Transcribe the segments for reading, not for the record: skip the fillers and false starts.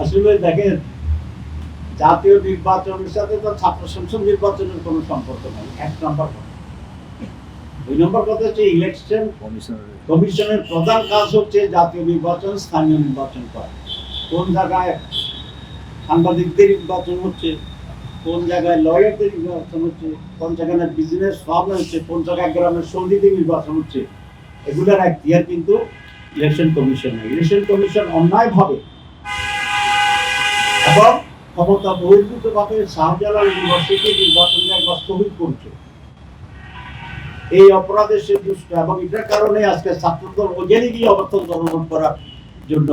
আসলে দেখেন, জাতীয় নির্বাচনের সাথে তো ছাত্র সংসদ নির্বাচনের কোনো সম্পর্ক নেই, এক নম্বর কথা। দুই নম্বর কথা হচ্ছে ইলেকশন কমিশনের প্রধান কাজ হচ্ছে জাতীয় নির্বাচন, স্থানীয় নির্বাচন করা। কোন জায়গায় সাংবাদিকদের নির্বাচন হচ্ছে, কোন জায়গায় লয়ারদের নির্বাচন হচ্ছে, কোন জায়গায় বিজনেস ফার্ম হচ্ছে, কোন জায়গায় গ্রামের সমিতি নির্বাচন হচ্ছে, এগুলোর এখতিয়ার কিন্তু ইলেকশন কমিশন। ইলেকশন কমিশন অন্যায়ভাবে এবং ক্ষমতা বহির্ভূতভাবে শাহজালাল ইউনিভার্সিটি নির্বাচনের স্থগিত করছে। এই অপরাধে সে দুষ্ট এবং এটার কারণে আজকে ছাত্রদল ওজেনে গিয়ে অবস্থান গ্রহণ করার জন্য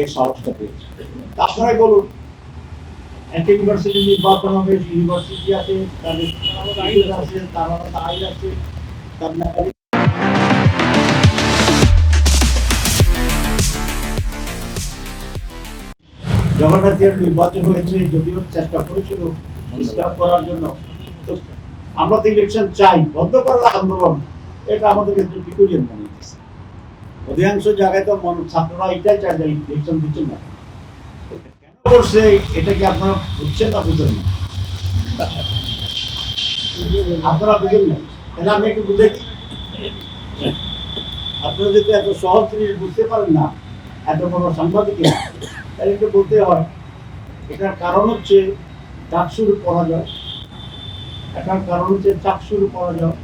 এই সাহসটা পেয়েছে। আপনারাই বলুন, একটা ইউনিভার্সিটি নির্বাচন হবে, ইউনিভার্সিটি আছে, তাদের আছে, তার আইন আছে, তার জগন্নাথের নির্বাচন হয়েছে, যদিও চেষ্টা করেছিল ডিস্টার্ব করার জন্য। তো আমরা তো ইলেকশন চাই, বন্ধ করার আন্দোলন, এটা আমাদের ক্ষেত্রে বিপরীত মনে হচ্ছে। অধিকাংশ জায়গায় তো ছাত্ররা এটাই চায় যে ইলেকশন দিচ্ছেন না। কেন করছে এটা কি আপনারা বুঝছেন না? বুঝেন না? আপনারা বুঝেন না? তাহলে আমি একটু বুঝে, আপনারা যদি এত সহজ জিনিস বুঝতে পারেন না, এত বড় সাংবাদিক, তাহলে একটু বলতে হয়। এটার কারণ হচ্ছে ডাকসুর পরাজয়, এটার কারণ হচ্ছে চাকসুর পরাজয়,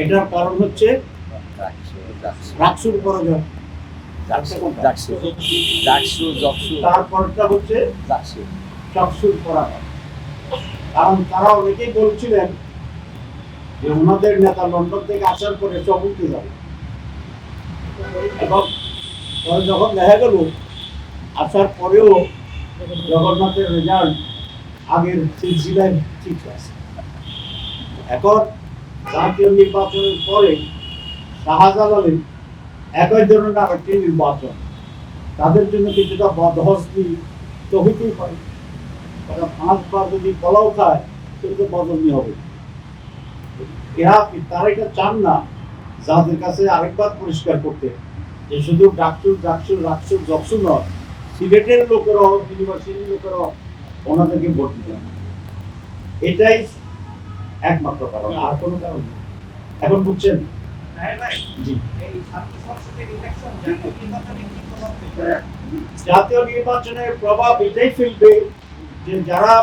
এটার কারণ হচ্ছে রাকসুর পরাজয়, তারপরটা হচ্ছে চকসুর পরাজয়। কারণ তারা অনেকেই বলছিলেন যে ওনাদের নেতা লন্ডন থেকে আসার পরে সব উঠতে যাবে, এবং যখন দেখা গেল আসার পরেও জগন্নাথের রেজাল্ট আগের সিলসিলায় ঠিক আছে। এখন জাতীয় নির্বাচনের পরে শাহজালালের একই ধরনের আরেকটি নির্বাচন, তাদের জন্য কিছুটা বদহস্তি তো হইতেই পারে। কারণ 5 বার যদি পোলাও খায় সেটা তো বদলি হবে। তারা এটা চান না যাদের কাছে আরেকবার পরিষ্কার করতে, যে শুধু ডাকসুর নয়, সিলেটের লোকেরাও, ইউনিভার্সিটির লোকেরাও ওনাদেরকে ভোট দিতেন। এটাই একমাত্র কারণ, আর কোনো কারণ নেই। এখন বুঝছেন? জাতীয় নির্বাচনের প্রভাব এটাই ফেলবে যে যারা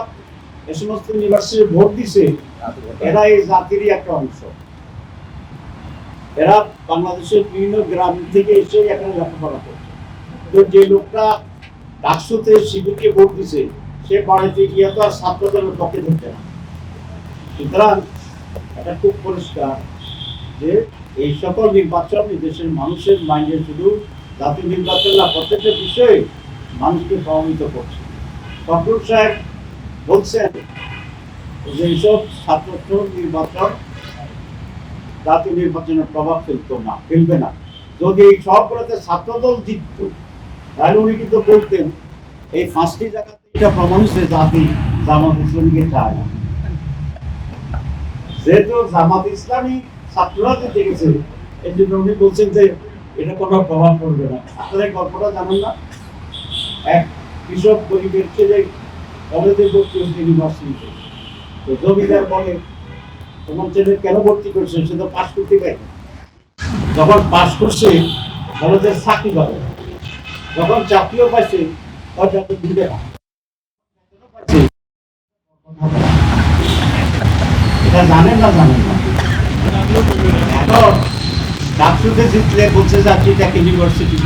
এ সমস্ত ইউনিভার্সিটি ভোট দিছে এরা এই জাতিরই একটা অংশ। এরা বাংলাদেশের বিভিন্ন গ্রাম থেকে এসে এখানে লেখাপড়া করছে। তো যে লোকটা ডাকসুতে শিবিরকে ভোট দিছে, সে বাড়িতে গিয়ে তো আর ছাত্রদলের পক্ষে ধরতে না। সুতরাং এটা খুব পরিষ্কার যে এই সকল নির্বাচন দেশের মানুষের মাইন্ডে শুধু জাতীয় নির্বাচন না, প্রত্যেকটা বিষয়ে মানুষকে প্রভাবিত করছে। ফখরুল সাহেব বলছেন যে এইসব ছাত্র নির্বাচন জাতীয় নির্বাচনের প্রভাব ফেলবে না। যদি এই সবগুলোতে ছাত্রদল জিতত, তাহলে উনি কিন্তু বলতেন এই 5টি জায়গাতে এটা প্রমাণ হচ্ছে জাতি জামাত ইসলামীকে চায় না। যেহেতু জামাত ইসলামী ছাত্ররা জিতে গেছে, এই জন্য উনি বলছেন যে এটা কোনো প্রভাব পড়বে না। আপনারা গল্পটা জানেন না? এক কৃষক গরিবের ছেলে কলেজে ভর্তি হচ্ছে ইউনিভার্সিটিতে, তো জমিদার বলে তোমার ছেলে কেন ভর্তি করছে, সে তো পাস করতে পারে। যখন পাস করছে কলেজের চাকরি পাবে, যখন চাকরিও পাইছে এটা জানেন না? জানেন না? এখন ডাকসুতে জিতলে বলছে যাচ্ছি টেক ইউনিভার্সিটি,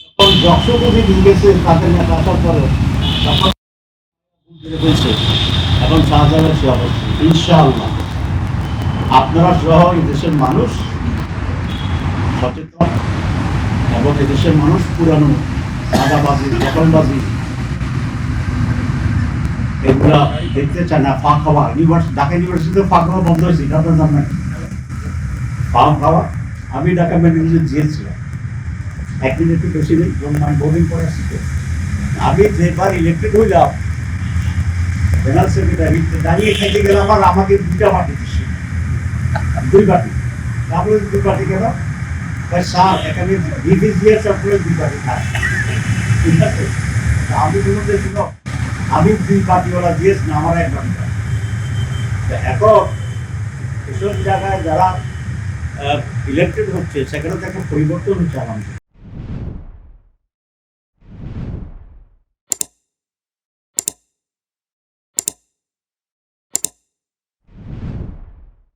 যখন যশোরে ঢুকেছে তাদের নেতা আসার পরে তখন বলছে এখন শাহজালাল সে অবস্থা। ইনশাআল্লাহ আপনারা সহ এই দেশের মানুষ সচেতন, এবং এই দেশের মানুষ পুরানো সাদাবাজি, দখলবাজি এগুলা দেখতে চায় না। ফাঁক খাওয়া ঢাকা ইউনিভার্সিটিতে ফাঁক খাওয়া বন্ধ হয়েছে, এটা আপনার জান না? ফাঁক খাওয়া, আমি ঢাকা মেডিকেলে গিয়েছিলাম, একদিন একটু বেশি দিন বোর্ডিং করে আসছি। আমি যেবার ইলেকটেড হইলাম জেনারেল সেক্রেটারি, দাঁড়িয়ে খেতে গেলাম আর আমাকে 2টা বাটি দিচ্ছে, 2 বাটি। তারপরে 2 বাটি কেন? স্যার এখানে বিফিস দিয়ে সবগুলো 2 বাটি খায়, ঠিক আছে? আমি বলতে শুনো, আমি 2 পার্টিওয়ালা দিয়েছি না, আমার এক ঘন্টা। এখন এসব জায়গায় যারা ইলেক্টেড হচ্ছে সেখানে তো একটা পরিবর্তন হচ্ছে আমাদের।